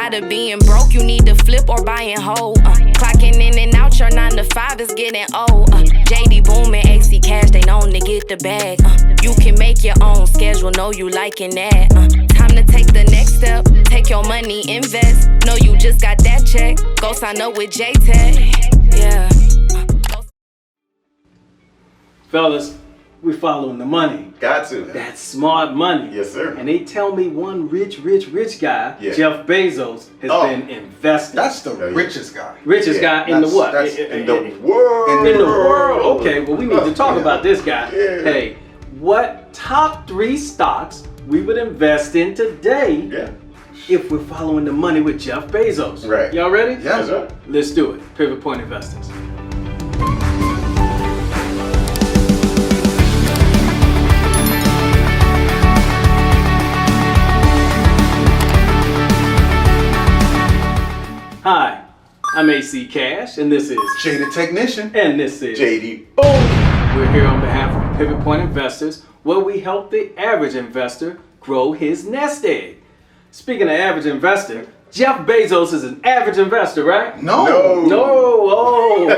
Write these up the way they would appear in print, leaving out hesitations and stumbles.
Tired of being broke, you need to flip or buy and hold. Clocking in and out, your 9 to 5 is getting old. JD Boom and AC Cash, they known to get the bag. You can make your own schedule, know you liking that. Time to take the next step, take your money, invest. Know you just got that check, go sign up with JTech. Yeah. Fellas, we following the money. Got to. That's smart money. Yes, sir. And they tell me one rich guy, Yeah. Jeff Bezos, has been investing. That's the richest guy. Richest guy in the what? In the world. In the world. Okay, well, we need to talk about this guy. Yeah. Hey, what top 3 stocks we would invest in today if we're following the money with Jeff Bezos? Right. Y'all ready? Yeah. That's right. Let's do it. Pivot Point Investors. Hi, I'm AC Cash, and this is Jay the Technician. and this is JD. Boom. We're here on behalf of Pivot Point Investors, where we help the average investor grow his nest egg. Speaking of average investor, Jeff Bezos is an average investor, right? No. Oh.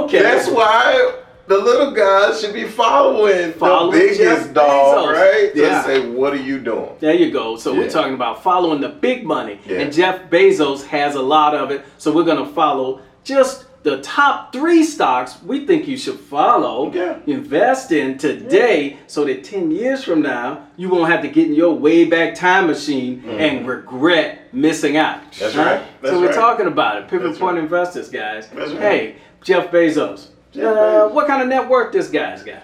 Okay. That's why the little guys should be following the biggest Jeff dog, Bezos. right? Yeah. To say, what are you doing? There you go. So we're Yeah. talking about following the big money. Yeah. And Jeff Bezos has a lot of it. So we're going to follow just the top 3 stocks we think you should follow, invest in today, so that 10 years from now, you won't have to get in your way back time machine and regret missing out. That's right. That's so we're right. talking about it. Pivot That's Point right. Investors, guys. That's right. Hey, Jeff Bezos. What kind of net worth this guy's got?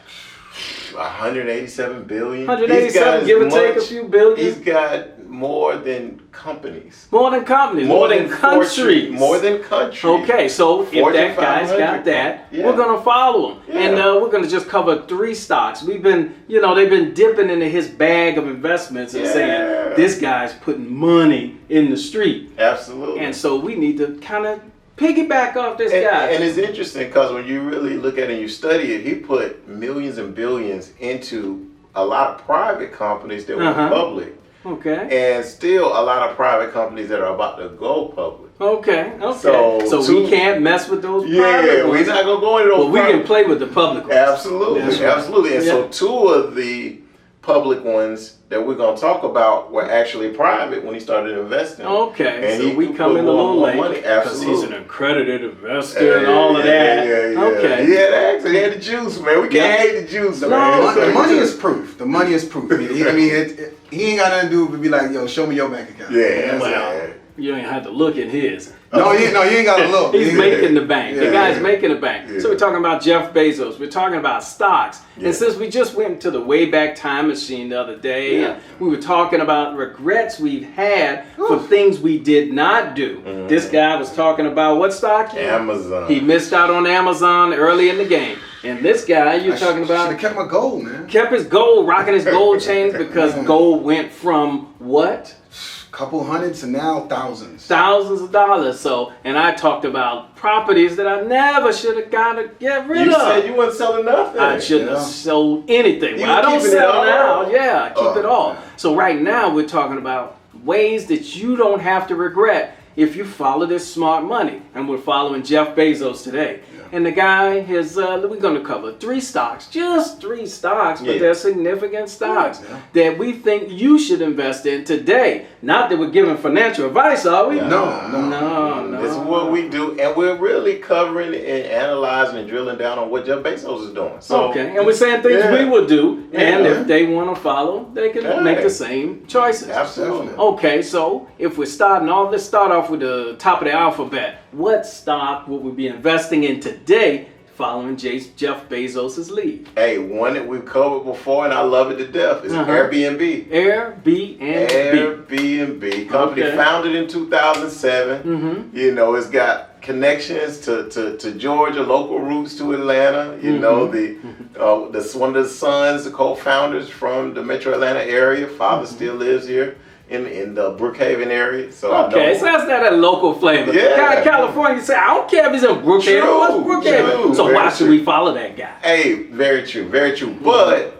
187 billion. 187, give or take a few billion. He's got more than companies. More than companies, more than countries. More than countries. Okay, so if Fortune that guy's 500. got that, Yeah. we're gonna follow him, Yeah. and we're gonna just cover 3 stocks. We've been, they've been dipping into his bag of investments and saying this guy's putting money in the street, Absolutely. and so we need to kind of piggyback off this guy. And it's interesting because when you really look at it and you study it, he put millions and billions into a lot of private companies that were public. Okay. And still a lot of private companies that are about to go public. Okay. So we can't mess with those private Yeah, we're ones. not going to go into those But we can play with the public ones. Absolutely, That's right. absolutely. And so 2 of the public ones that we're going to talk about were actually private when he started investing. Okay, And so he we could come put in a little more late money. because Absolutely. he's an accredited investor and all of that. Yeah. Okay. He had the juice, man. We can't hate the juice, man. The money is proof. The money is proof. he ain't got nothing to do but be like, yo, show me your bank account. Yeah. Well, you ain't have to look at his. No, you ain't got to look. He's making the bank. The Yeah. guy's making the bank. Yeah. So we're talking about Jeff Bezos. We're talking about stocks. Yeah. And since we just went to the Wayback Time Machine the other day, and we were talking about regrets we've had for things we did not do. This guy was talking about what stock? Amazon. He missed out on Amazon early in the game. And this guy you're talking Should about have kept my gold, man. kept his gold, rocking his gold chains because gold went from what? Couple hundred to now thousands. Thousands of dollars. So, and I talked about properties that I never should have got to get rid You of. said you wasn't selling nothing. I shouldn't have sold anything. You Well, I don't keeping it sell all? now. Yeah, I keep it all. yeah. So right now we're talking about ways that you don't have to regret if you follow this smart money. And we're following Jeff Bezos today. And the guy has, we're going to cover 3 stocks, just 3 stocks, but they're significant stocks that we think you should invest in today. Not that we're giving financial advice, are we? No. This is what we do, and we're really covering and analyzing and drilling down on what Jeff Bezos is doing. So, Okay, and we're saying things we would do, and Yeah. if they want to follow, they can make the same choices. Absolutely. Okay, so if we're starting off, let's start off with the top of the alphabet. What stock would we be investing in today following Jeff Bezos' lead? Hey, one that we've covered before, and I love it to death, is Airbnb. Airbnb. Company founded in 2007. You know, it's got connections to Georgia, local roots to Atlanta. You know, one of the sons, the co-founders from the Metro Atlanta area. Father still lives here in the Brookhaven area. So Okay, so that's not a local flavor. Yeah. California say, I don't care if he's in Brookhaven. True, What's Brookhaven? true, So why very should true. we follow that guy? Hey, very true, very true. But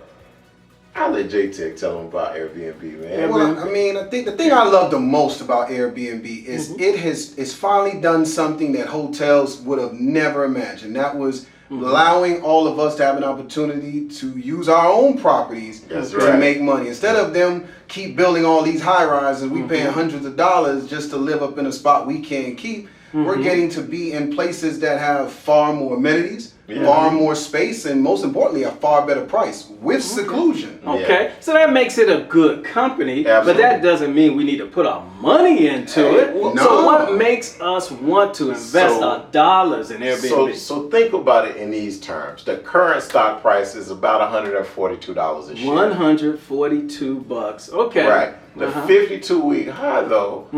I'll let J-Tech tell them about Airbnb, man. Well, I mean, I think the thing I love the most about Airbnb is it's finally done something that hotels would have never imagined. That was allowing all of us to have an opportunity to use our own properties to make money. Instead of them keep building all these high rises, we paying hundreds of dollars just to live up in a spot we can't keep. We're getting to be in places that have far more amenities, far more space, and most importantly, a far better price with seclusion. Okay, so that makes it a good company, but that doesn't mean we need to put our money into it. No. So what makes us want to invest our dollars in Airbnb? So think about it in these terms. The current stock price is about $142 a share. $142. Okay. Right. The 52-week high, though,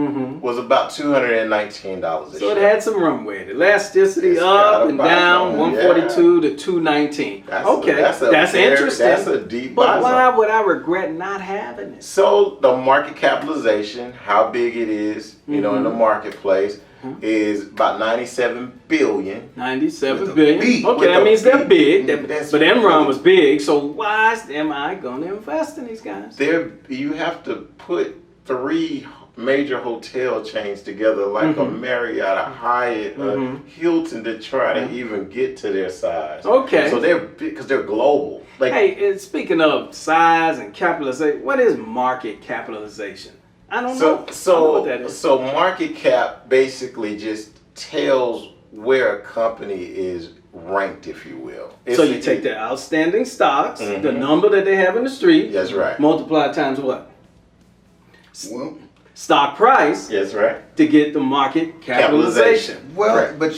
was about $219 a share. So it had some runway. The elasticity It's up got and a down, bottom, 142 to 219. That's interesting. That's a deep buy But why zone. would I regret not having it? So the market capitalization, how big it is, you know, in the marketplace, is about 97 billion. 97 billion. B. Okay, With that a means they're B. big. That's But Enron really- was big, so why am I going to invest in these guys? You have to put 3 major hotel chains together, like a Marriott, a Hyatt, a Hilton, to try to even get to their size. Okay. So they're big because they're global. Like, Hey, and speaking of size and capitalization, what is market capitalization? I don't know. I don't know what that is. So market cap basically just tells where a company is ranked, if you will. So you take the outstanding stocks, the number that they have in the street, That's right. multiply times what? Well, Stock price That's right. to get the market capitalization. Correct. but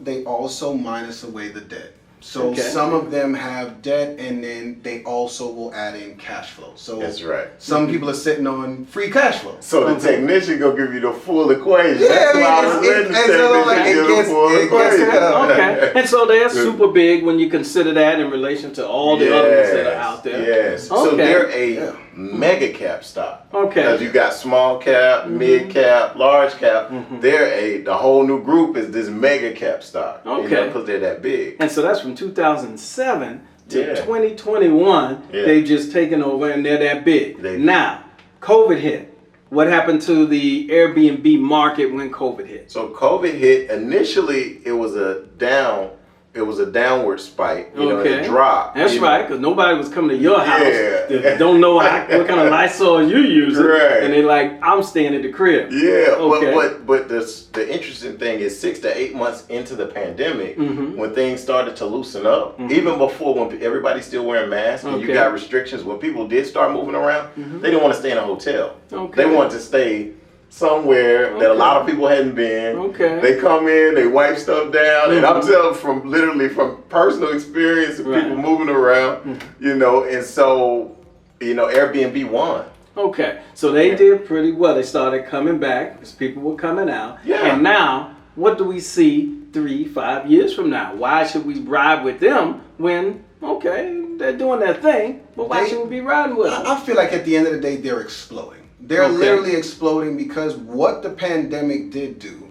they also minus away the debt. So Okay. some of them have debt, and then they also will add in cash flow. So That's right. some people are sitting on free cash flow. So the technician gonna give you the full equation. Yeah, That's why I was it- letting the it's sort of technician like give it the gets- full it gets equation. Okay, and so they're super big when you consider that in relation to all the other ones that are out there. Yes. So Okay. they're a mega cap stock. Okay. Because you got small cap, mid cap, large cap. The whole new group is this mega cap stock. Okay. Because they're that big. And so that's from 2007 to Yeah. 2021. Yeah. They've just taken over and they're that big. They- Now, COVID hit. What happened to the Airbnb market when COVID hit? So COVID hit. Initially, it was a downward spike. You know, it dropped. That's you know. right, because nobody was coming to your house. Yeah. That don't know what kind of Lysol you using. Right. And they like, I'm staying at the crib. Yeah, Okay. but the interesting thing is 6 to 8 months into the pandemic, when things started to loosen up, even before when everybody's still wearing masks and you Okay. got restrictions, when people did start moving around, they didn't want to stay in a hotel. Okay. They wanted to stay somewhere that a lot of people hadn't been. Okay. They come in, they wipe stuff down, and I'm telling from personal experience of people moving around, you know, and so, you know, Airbnb won. Okay, so they did pretty well. They started coming back because people were coming out. Yeah. And now, what do we see 3-5 years from now? Why should we ride with them when, okay, they're doing their thing, but why should we be riding with them? I feel like at the end of the day, they're exploding. They're literally exploding because what the pandemic did do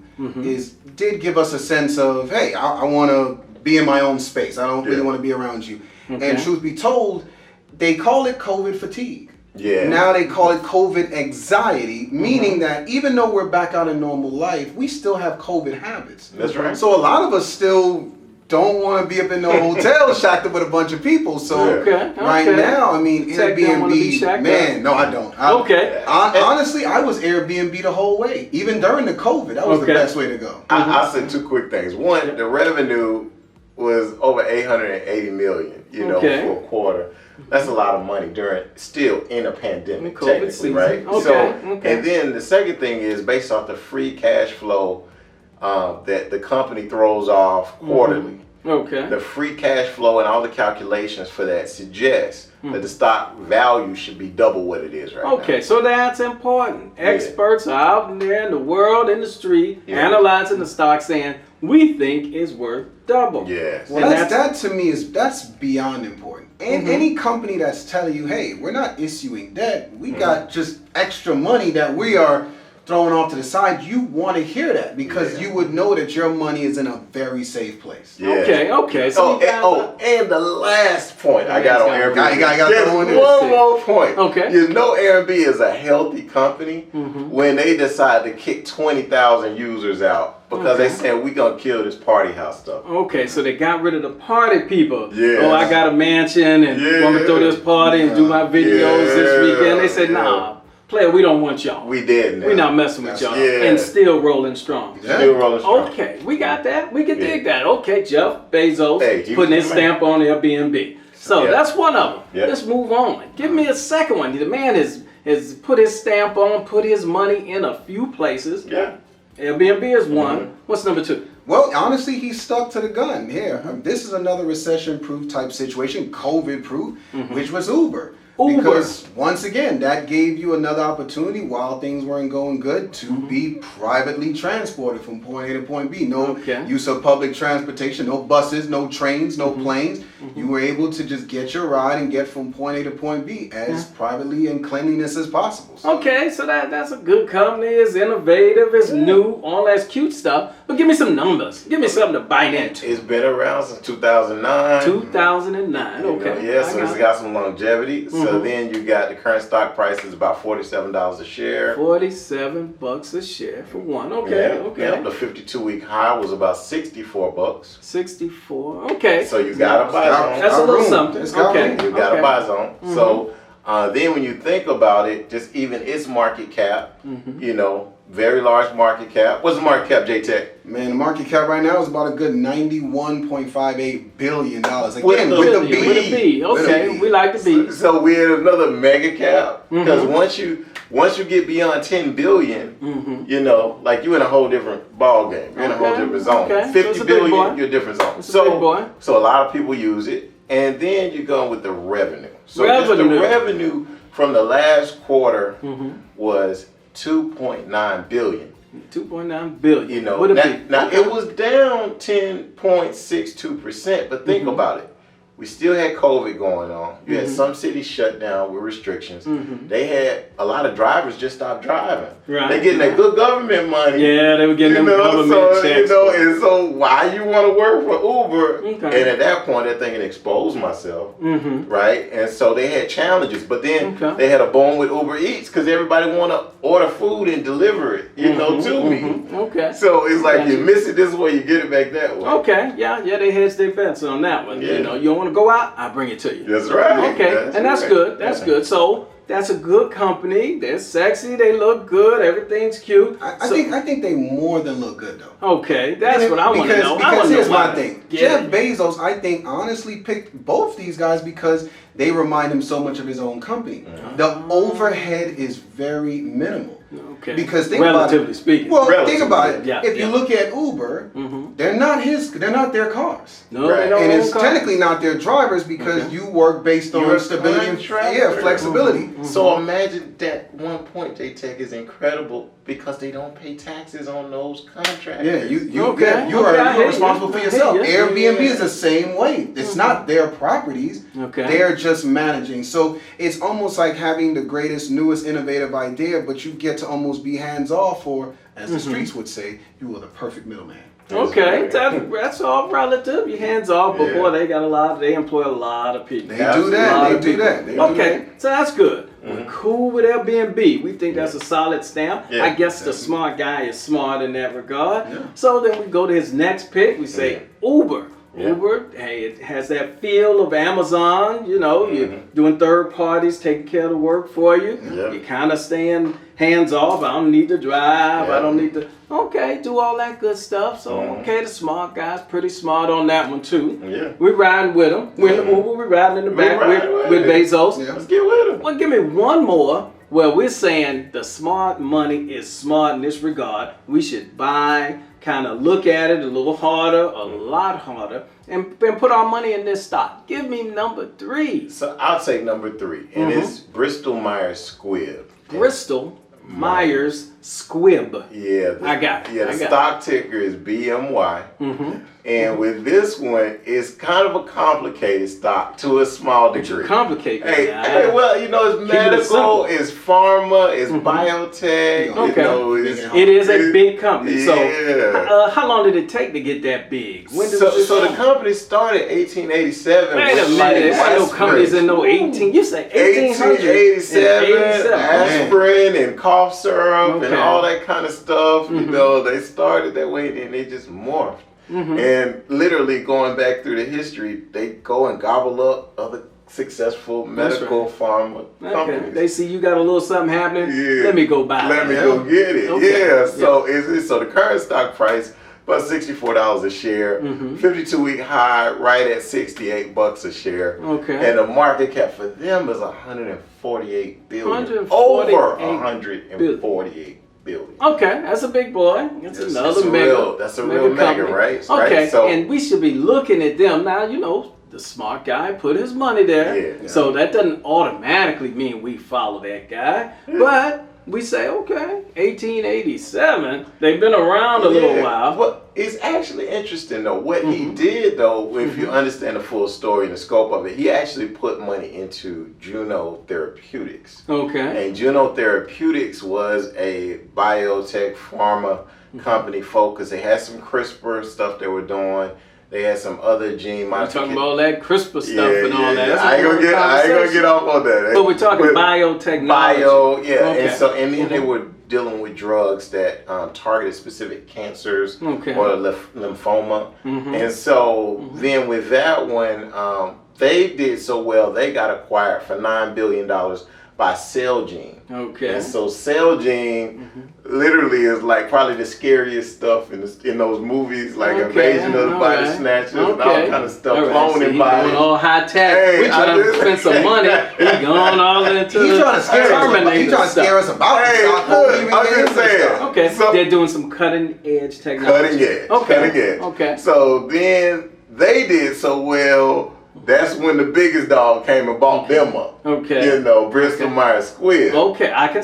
did give us a sense of, hey, I want to be in my own space. I don't really want to be around you. And truth be told, they call it COVID fatigue. Yeah. Now they call it COVID anxiety, meaning that even though we're back out in normal life, we still have COVID habits. That's right. So a lot of us still don't want to be up in no hotel shacked up with a bunch of people. So right now, I mean, Tech don't wanna be Airbnb, shacked man, up. no, I don't. Honestly, I was Airbnb the whole way. Even during the COVID, that was the best way to go. I'll say 2 quick things. One, the revenue was over 880 million, you know, for a quarter. That's a lot of money still in a pandemic, COVID technically, season. right? Okay. And then the second thing is based off the free cash flow that the company throws off quarterly. Okay. The free cash flow and all the calculations for that suggest that the stock value should be double what it is right now. Okay, so that's important. Experts are out there in the world, in the street, analyzing the stock, saying we think it's worth double. Yes. Well, that to me that's beyond important. And any company that's telling you, hey, we're not issuing debt, we got just extra money that we are thrown off to the side, you want to hear that because you would know that your money is in a very safe place. Yeah. Okay. So and the last point I got on Airbnb. You got Just one more point. Okay. You know Airbnb is a healthy company when they decide to kick 20,000 users out because they said we gonna kill this party house stuff. Okay, so they got rid of the party people. Yeah. Oh, I got a mansion and want to throw this party and do my videos this weekend. They said, nah, player, we don't want y'all. We dead now. We not messing with y'all. And still rolling strong. Still rolling strong. Okay, we got that. We can dig that. Okay, Jeff Bezos putting his stamp on Airbnb. So that's one of them. Let's move on. Give me a second one. The man has put his stamp on, put his money in a few places. Yeah. Airbnb is one. What's number two? Well, honestly, he's stuck to the gun here. This is another recession-proof type situation, COVID-proof, which was Uber. Because once again, that gave you another opportunity while things weren't going good to be privately transported from point A to point B. No use of public transportation, no buses, no trains, no planes. You were able to just get your ride and get from point A to point B as privately and cleanliness as possible. So, okay, so that's a good company. It's innovative, it's new, all that cute stuff. But give me some numbers. Give me something to bite into. It's been around since 2009. 2009, okay. So it's got some longevity. So then you got the current stock price is about $47 a share. $47 a share for one. Okay. Yeah, the 52-week high was about $64. 64. Okay. So you got a buy zone. That's a little something. Okay. You got a buy zone. So then when you think about it, just even its market cap, you know, very large market cap. What's the market cap, J-Tech? Man, the market cap right now is about a good $91.58 billion. Again, with a B. Okay, we like the B. So we're at another mega cap because once you get beyond 10 billion, you know, like you're in a whole different ball game. You're in a whole different zone. 50 billion, you're a different zone. So a lot of people use it, and then you're going with the revenue. So just the revenue from the last quarter was 2.9 billion. 2.9 billion. You know, now it was down 10.62%, but think about it. We still had COVID going on. You had some cities shut down with restrictions. They had a lot of drivers just stopped driving. They're getting that good government money. Yeah, they were getting them government checks. And so why you want to work for Uber? And at that point, they're thinking expose myself, right? And so they had challenges. But then they had a boom with Uber Eats because everybody want to order food and deliver it, you know, to me. So it's like you miss it this way, you get it back that way. Okay, yeah, they hedged their bets on that one. You know, you don't want to go out, I bring it to you. That's right. Okay, that's good. That's good. So that's a good company. They're sexy. They look good. Everything's cute. I think they more than look good though. Okay, that's what I want to know. Because here's my thing. Jeff Bezos, I think, honestly picked both these guys because they remind him so much of his own company. The overhead is very minimal. Okay. Because think relatively about it. Speaking. Well, think about it. Yeah. If you look at Uber, they're not their cars. No, they don't and own it's cars. technically not their drivers because you work based on stability and flexibility. So imagine that one point J-Tech is incredible because they don't pay taxes on those contracts. Yeah, you are responsible for yourself. Airbnb is the same way. It's not their properties. They're just managing. So it's almost like having the greatest, newest, innovative idea, but you get to almost be hands off, or as the streets would say, you are the perfect middleman. Okay, that's all relative. Your hands off, but boy, they employ a lot of people. They do that. Okay, so that's good. We're cool with Airbnb. We think that's a solid stamp. I guess the smart guy is smart in that regard. So then we go to his next pick. We say Uber. Uber, hey, it has that feel of Amazon. You know, you're doing third parties, taking care of the work for you. You're kind of staying hands off. I don't need to drive. I don't need to. Okay, do all that good stuff. So, okay, the smart guy's pretty smart on that one, too. We're riding with him. We're in the Uber. We're riding in the back with Bezos. Let's get with him. Well, give me one more where we're saying the smart money is smart in this regard. We should buy, kind of look at it a little harder, a lot harder, and put our money in this stock. Give me number 3. So I'll take number 3, and it's Bristol Myers Squibb. Bristol Myers Squibb. Yeah. I got it. Yeah, the stock ticker is BMY. And with this one, it's kind of a complicated stock to a small degree. Complicate that. Hey, well, you know, it's medical, it's pharma, it's biotech. Okay. You know, it is a big company. So, Yeah. how long did it take to get that big? When did So the company started 1887. Wait a minute. There ain't no companies in no 18. You say 1887, aspirin and cough syrup and all that kind of stuff. You know, they started that way and they just morphed. And literally going back through the history, they go and gobble up other successful medical pharma companies. They see you got a little something happening. Yeah. Let me go buy Let it. me go get it. Okay. Yeah. So so the current stock price about $64 a share. 52-week high right at $68 a share. Okay. And the market cap for them is $148 billion. 148 Over $148 billion. Okay, that's a big boy. That's another mega. That's a real mega, right? Okay, right? So, and we should be looking at them now. You know, the smart guy put his money there, so that doesn't automatically mean we follow that guy, but we say, okay, 1887. They've been around a little while. Well, it's actually interesting though. What he did though, if you understand the full story and the scope of it, he actually put money into Juno Therapeutics. Okay. And Juno Therapeutics was a biotech pharma company focused. They had some CRISPR stuff they were doing. They had some other gene modification. We're talking about all that CRISPR stuff and all that. That's I ain't gonna get off on that. But we're talking biotechnology. And then they were dealing with drugs that targeted specific cancers or lymphoma. And so then with that one, they did so well. They got acquired for $9 billion by Celgene. Okay. And so Celgene literally is like probably the scariest stuff in those movies, like Invasion of the Body Snatchers and all kind of stuff, cloning bodies. All high tech. We're trying to spend some money. He going all into He's trying to scare us about I'm just saying. Okay, so they're doing some cutting edge technology. Cutting edge. Okay. So then they did so well. That's when the biggest dog came and bought them up. Okay. You know, Bristol Myers Squibb. Okay, I can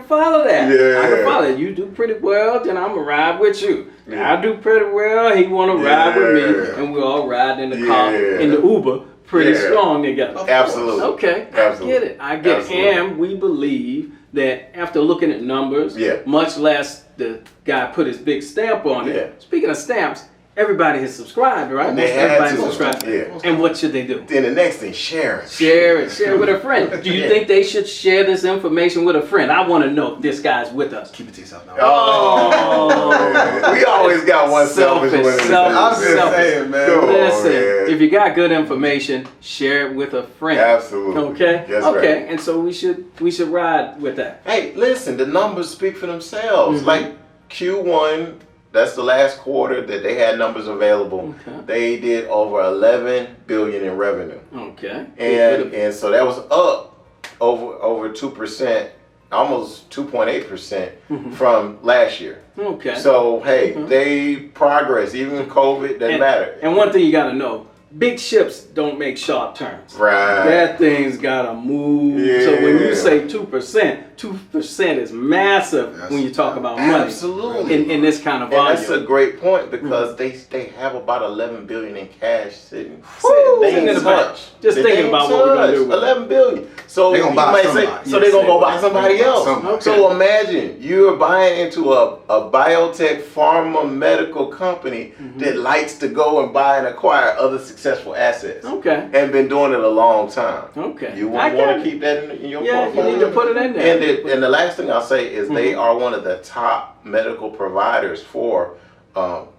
follow that. Yeah. I can follow it. You do pretty well, then I'm going to ride with you. I do pretty well, he want to ride with me, and we all ride in the car, in the Uber, pretty strong together. Absolutely. Okay, Absolutely. I get it. And we believe that after looking at numbers, much less the guy put his big stamp on it. Speaking of stamps, everybody has subscribed, right? Everybody subscribed. And what should they do? Then the next thing, share it. Share it with a friend. Do you think they should share this information with a friend? I want to know if this guy's with us. Keep it to yourself now. Oh, we always got one selfish one. I'm just saying, man. Listen, if you got good information, share it with a friend. Absolutely. Okay. That's okay. right. And so we should ride with that. Hey, listen, the numbers speak for themselves. Like Q1. That's the last quarter that they had numbers available. Okay. They did over $11 billion in revenue. Okay. And so that was up over 2%, almost 2.8% from last year. Okay. So hey, they progress. Even with COVID, doesn't matter. And one thing you got to know. Big ships don't make sharp turns. Right. That thing's gotta move. Yeah. So when you say 2% is massive when you talk about money. Absolutely. In this kind of volume. And that's a great point because they have about $11 billion in cash sitting in the bank. Just thinking about what we're gonna do with $11 billion. So they're gonna buy somebody. So they're gonna go buy somebody else. Okay. So imagine you're buying into a biotech pharma medical company that likes to go and buy and acquire other successful assets. Okay. And been doing it a long time. Okay. You want to keep that in your portfolio. You need to put it in there. And the last thing I'll say is they are one of the top medical providers for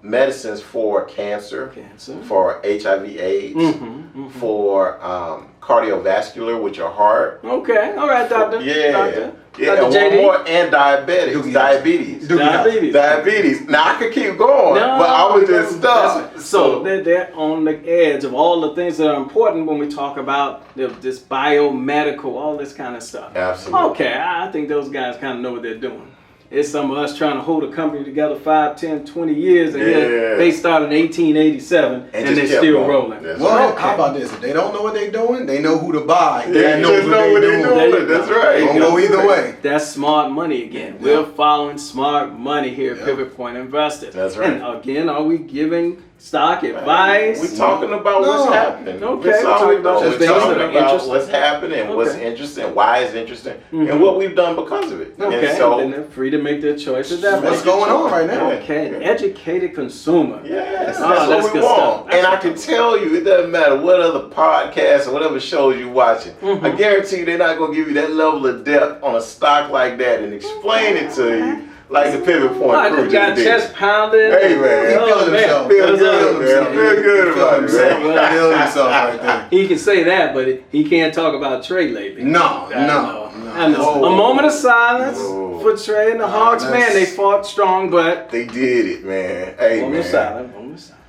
medicines for cancer, for HIV/AIDS, for cardiovascular with your heart. Okay, all right, doctor. Yeah, Dr. and JD? one more, and diabetes. Diabetes. Now I could keep going, but I was just stuck. So they're on the edge of all the things that are important when we talk about this biomedical, all this kind of stuff. Absolutely. Okay, I think those guys kind of know what they're doing. it's some of us trying to hold a company together 5, 10, 20 years, and Yeah. they started in 1887 and just they're kept still going. rolling. That's Well, Okay. how about this? If they don't know what they're doing, they know who to buy. Yeah, They know just know what they're There you doing. That's go. right. Don't go either way. That's smart money again. Yeah. We're following smart money here at Yeah. Pivot Point Investors. That's right. And again, are we giving stock advice? We're talking about what's No. happening. Okay, That's all we're we're doing. talking We're things talking that are about interesting. what's happening, what's Okay. interesting, why it's interesting, and what we've done because of it. Okay, And so, then they're free to make their choices that way. What's going on right now? Okay, an educated consumer. yes, Oh, that's that's what we good want. stuff. And I can tell you, it doesn't matter what other podcasts or whatever shows you're watching. I guarantee you they're not going to give you that level of depth on a stock like that and explain it to you like the Pivot Point Well, I crew just got just did. chest pounding. Hey, man. He Oh, feeling man. himself. Feel What's good, up? man. Feel good about it, man. Well, Feeling himself right there. He can say that, but he can't talk about Trey lately. No, I no, know. no. I know. Whoa. A moment of silence Whoa. for Trey and the Hawks. Man, that's- they fought strong, but They did it, man. Hey, moment man. of silence. Moment of silence.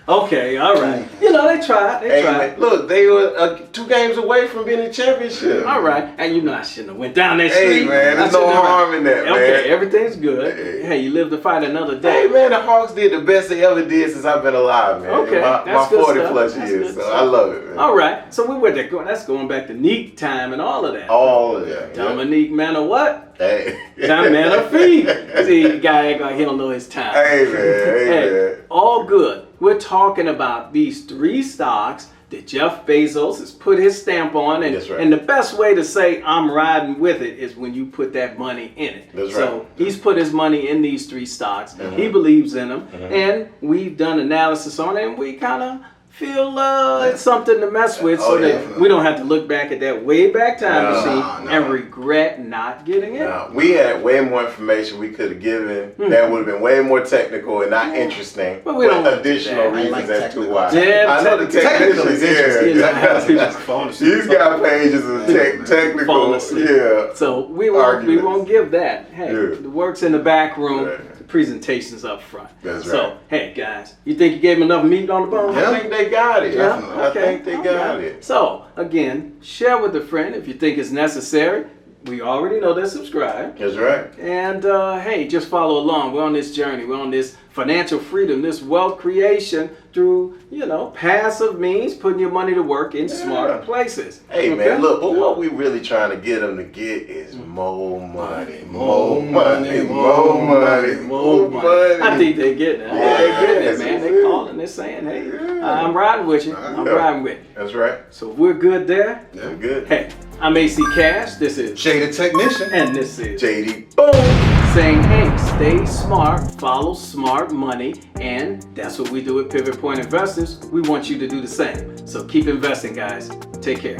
Okay, all right. You know, they tried. They Hey, tried. man, look, they were 2 games away from being in championship. All right, and you know I shouldn't have went down that Hey, street. man, I there's no shouldn't have- harm in that, man. Okay, everything's good. Hey. Hey, you live to fight another day. Hey, man, the Hawks did the best they ever did since I've been alive, man. Okay, my that's good 40 stuff. plus That's years, good so stuff. I love it, man. All right, so we were there going. That's going back to Neek time and all of that. All of that. Yeah. Dominique Manor what? Hey. Time Manor fee. See, the guy act like he don't know his time. Hey, man. Hey, man. all good. We're talking about these 3 stocks that Jeff Bezos has put his stamp on, and, That's right. and the best way to say I'm riding with it is when you put that money in it. That's so right. he's put his money in these 3 stocks. He believes in them, and we've done analysis on it, and we kind of feel it's something to mess with, so Oh, that yeah. we don't have to look back at that way back time No, machine no. and regret not getting it. Now, we had way more information we could have given that would have been way more technical and not interesting, But we don't want additional that. I reasons like as to technical. why. Yeah, I know the technical technicians, is interesting. Yeah. He's got pages of technical, Falling asleep. yeah. So we won't give that. Hey, Yeah. the work's in the back room, Right. the presentation's up front. That's so, right. hey guys, you think you gave him enough meat on the bone? Yeah. I think they got it. Yeah? I Okay. think they got Alright. it. So, again, share with a friend if you think it's necessary. We already know they're subscribed. That's right. And hey, just follow along. We're on this journey. We're on this financial freedom, this wealth creation through, passive means, putting your money to work in smart places. Hey, Okay? man, look, but what we really trying to get them to get is more money. More money. More money. More money. I think they're getting it. Yeah. They're getting it, man. They're calling. They're saying, hey, I'm riding with you. I'm Yeah. riding with you. That's right. So if we're good there. They're good. Hey, I'm AC Cash. This is Shaded Technician. and this is JD, boom. saying, hey, stay smart, follow smart money, and that's what we do at Pivot Point Investors. We want you to do the same. So keep investing, guys. Take care.